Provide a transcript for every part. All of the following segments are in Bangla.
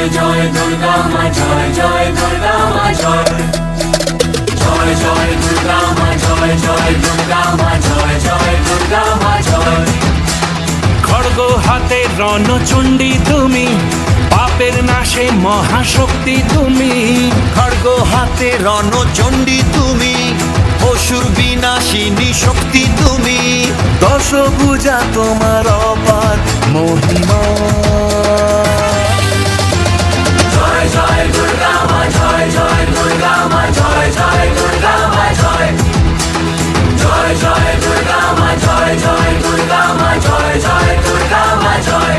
জয় জয় দুর্গা মা, জয় জয় দুর্গা মা, জয় জয় জয় দুর্গা মা, জয় জয় দুর্গা মা, জয় জয় দুর্গা মা, জয়। খড়গ হাতে রণচণ্ডী তুমি, পাপের নাশে মহাশক্তি তুমি। খড়গ হাতে রণচণ্ডী তুমি, অসুর বিনাশিনী শক্তি তুমি। দশভুজা তোমার অপার মহিমা। জয় জয় দুর্গা মা, জয় জয় দুর্গা মা, জয় জয় দুর্গা মা, জয় জয় জয় দুর্গা মা, জয় জয় দুর্গা মা, জয় জয় দুর্গা মা, জয়।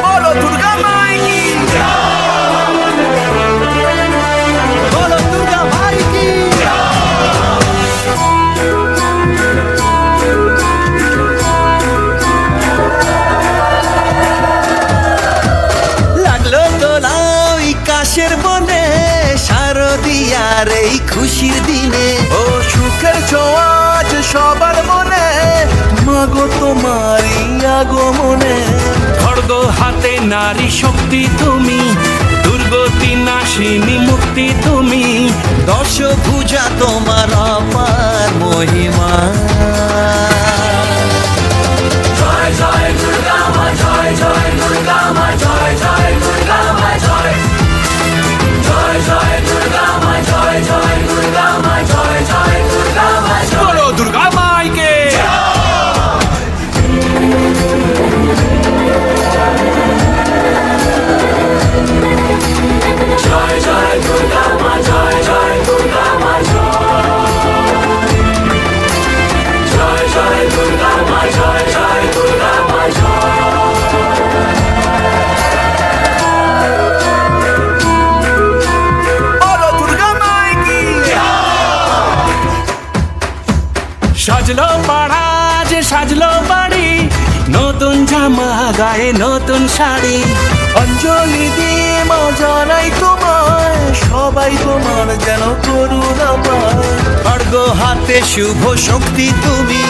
বলো দুর্গা মাই কি, বলো দুর্গা মাই কি। লাগলো দোলা ওই কাশের বনে, শারদিয়ার এই খুশির দিনে। ও সুখের ছোঁয়াজ সবার মনে, মাগো তোমারই আগমনে। খড়গ হাতে নারী শক্তি তুমি, দুর্গতি নাশিনী মুক্তি তুমি। দশভুজা তোমার অপার মহিমা। জয় জয় দুর্গা মা, জয় জয় দুর্গা মা, জয় জয় দুর্গা মা, জয় জয় জয় দুর্গা মা, জয় জয় দুর্গা মা, জয় জয় দুর্গা মা, জয়। বলো দুর্গা মাইকে। জয় জয় দুর্গা মা, জয় জয় দুর্গা মা, জয় জয় জয় দুর্গা মা, জয় জয় দুর্গা মা, জয়। বলো দুর্গা মাইকি। সাজলো পাড়া যে সাজলো বাড়ি, নতুন জামা গায়ে নতুন শাড়ি। অঞ্জলি দিয়ে মা জানাই তোমায়, সবাই তোমার যেন করুণা পায়। খড়গ হাতে শুভ শক্তি তুমি,